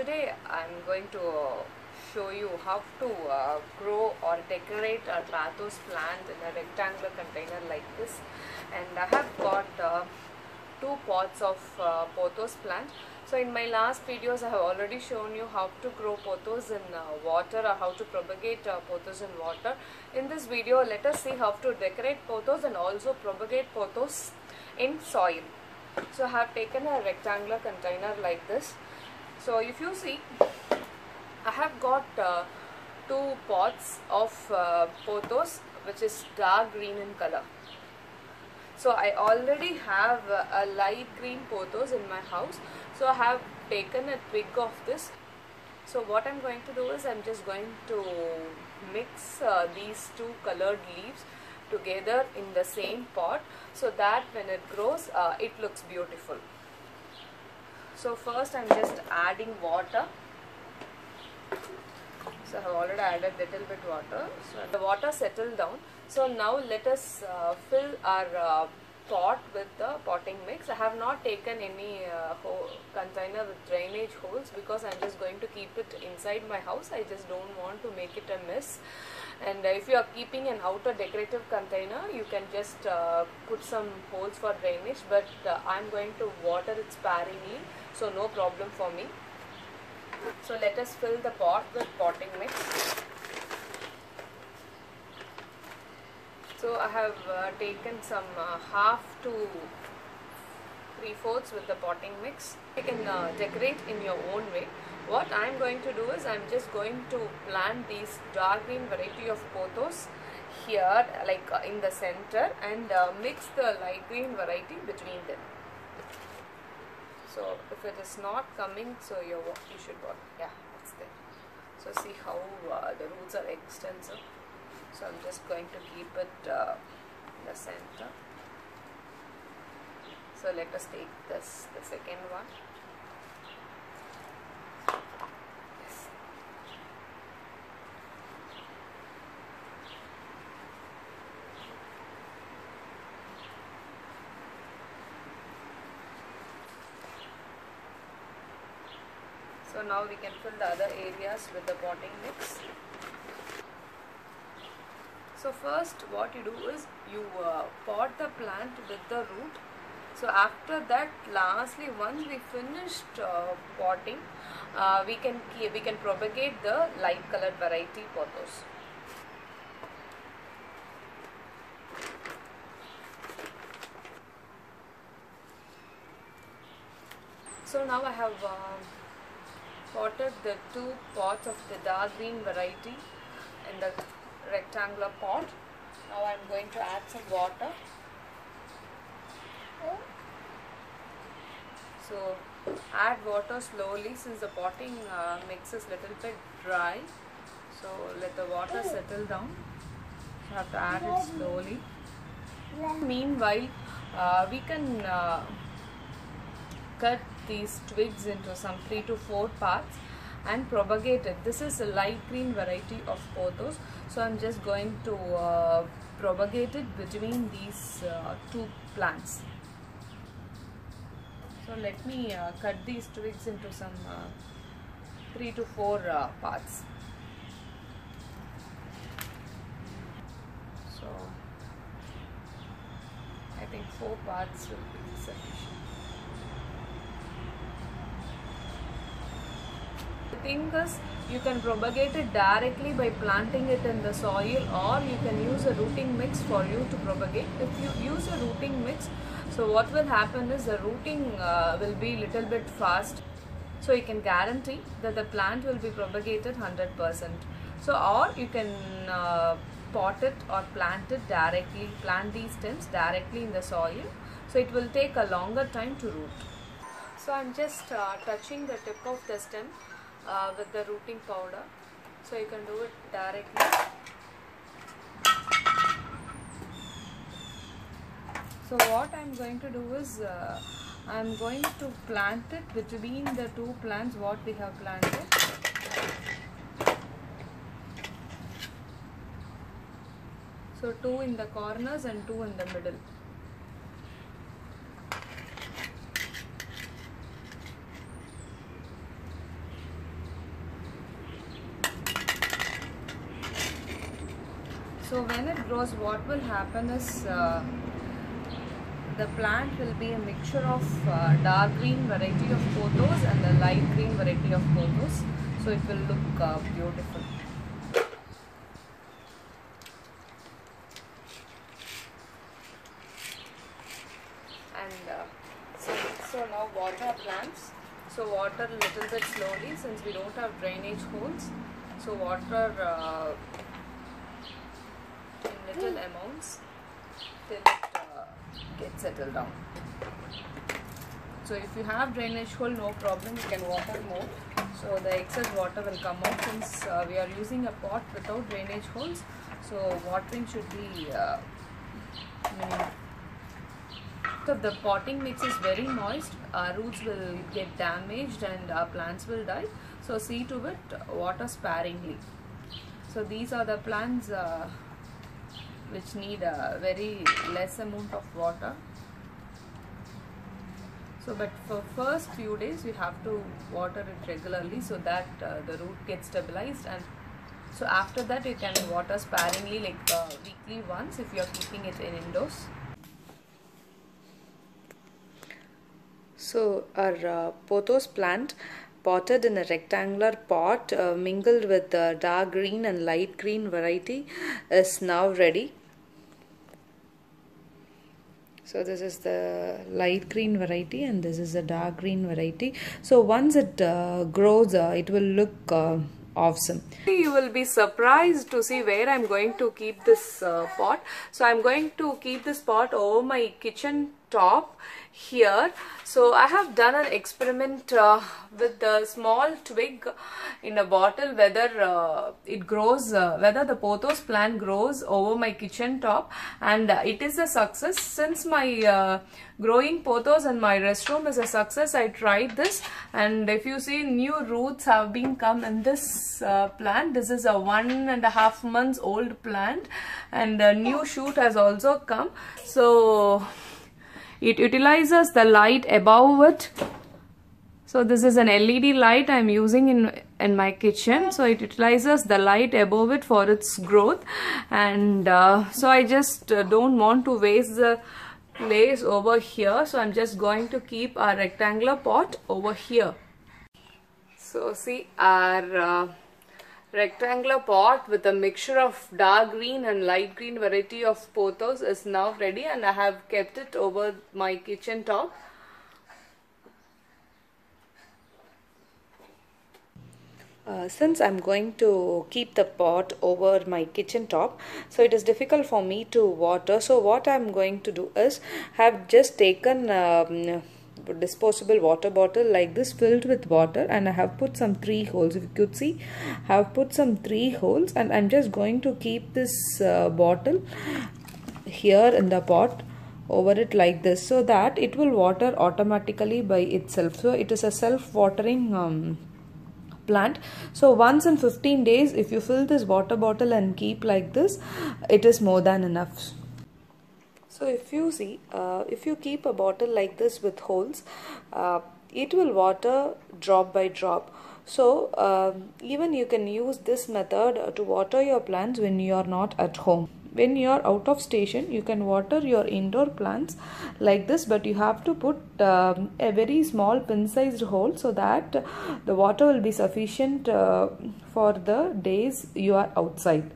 today I'm going to show you how to grow or decorate a Pothos plant in a rectangular container like this. And I have got two pots of Pothos plant. So in my last videos I have already shown you how to grow Pothos in water, or how to propagate Pothos in water. In this video let us see how to decorate Pothos and also propagate Pothos in soil. So I have taken a rectangular container like this. So if you see, I have got two pots of Pothos which is dark green in color. So I already have a light green Pothos in my house. So I have taken a twig of this. So what I'm going to do is I'm just going to mix these two colored leaves together in the same pot, so that when it grows it looks beautiful. So first I'm just adding water. So I have already added little bit water. So the water settled down. So now let us fill our pot with the potting mix. I have not taken any container with drainage holes because I'm just going to keep it inside my house. I just don't want to make it a mess. And if you are keeping an outer decorative container, you can just put some holes for drainage, but I'm going to water it sparingly, so no problem for me. So let us fill the pot with potting mix. So I have taken some half to 3/4 with the potting mix. You can decorate in your own way. What I am going to do is I am just going to plant these dark green variety of Pothos here, like in the center, and mix the light green variety between them. So if it is not coming, so you should work. Yeah, it's there. So see how the roots are extensive. So I'm just going to keep it in the center. So let us take this, the second one. Yes. So now we can fill the other areas with the potting mix. So first what you do is you pot the plant with the root. So after that, lastly, once we finished potting, we can propagate the light colored variety Pothos. So now I have potted the two pots of the dark green variety in the rectangular pot. Now I am going to add some water. So add water slowly since the potting mix is little bit dry. So let the water settle down. You have to add it slowly. Meanwhile, we can cut these twigs into some 3 to 4 parts and propagate it. This is a light green variety of Pothos. So I'm just going to propagate it between these two plants. So let me cut these twigs into some 3 to 4 parts. So I think 4 parts will be sufficient. The thing is, you can propagate it directly by planting it in the soil, or you can use a rooting mix for you to propagate. If you use a rooting mix, so what will happen is the rooting will be little bit fast. So you can guarantee that the plant will be propagated 100%. So or you can pot it or plant it directly, plant these stems directly in the soil. So it will take a longer time to root. So I'm just touching the tip of the stem with the rooting powder. So you can do it directly. So what I'm going to do is I'm going to plant it between the two plants what we have planted. So 2 in the corners and 2 in the middle. So when it grows, what will happen is the plant will be a mixture of dark green variety of Pothos and the light green variety of Pothos. So it will look beautiful. And so now water our plants. So water a little bit slowly since we don't have drainage holes. So water in little amounts till it gets settled down. So if you have drainage hole, no problem, you can water more. So the excess water will come out since we are using a pot without drainage holes. So watering should be minimal. So the potting mix is very moist, our roots will get damaged and our plants will die. So see to it, water sparingly. So these are the plants which need a very less amount of water. So but for first few days you have to water it regularly so that the root gets stabilized, and so after that you can water sparingly, like weekly once if you are keeping it in indoors. So our Pothos plant potted in a rectangular pot mingled with the dark green and light green variety is now ready. So this is the light green variety and this is the dark green variety. So once it grows, it will look awesome. You will be surprised to see where I'm going to keep this pot. So I'm going to keep this pot over my kitchen top here. So I have done an experiment with the small twig in a bottle, whether it grows, whether the Pothos plant grows over my kitchen top, and it is a success. Since my growing Pothos in my restroom is a success, I tried this, and if you see, new roots have been come in this plant. This is a 1.5 months old plant, and a new shoot has also come. So it utilizes the light above it. So this is an LED light I am using in my kitchen. So it utilizes the light above it for its growth, and so I just don't want to waste the place over here. So I'm just going to keep our rectangular pot over here. So see, our rectangular pot with a mixture of dark green and light green variety of Pothos is now ready, and I have kept it over my kitchen top. Since I'm going to keep the pot over my kitchen top, so it is difficult for me to water. So what I'm going to do is, have just taken disposable water bottle like this filled with water, and I have put some 3 holes. If you could see, I have put some 3 holes, and I'm just going to keep this bottle here in the pot over it like this, so that it will water automatically by itself. So it is a self-watering plant. So once in 15 days if you fill this water bottle and keep like this, it is more than enough. So if you see, if you keep a bottle like this with holes, it will water drop by drop. So even you can use this method to water your plants when you are not at home. When you are out of station, you can water your indoor plants like this, but you have to put a very small pin-sized hole so that the water will be sufficient for the days you are outside.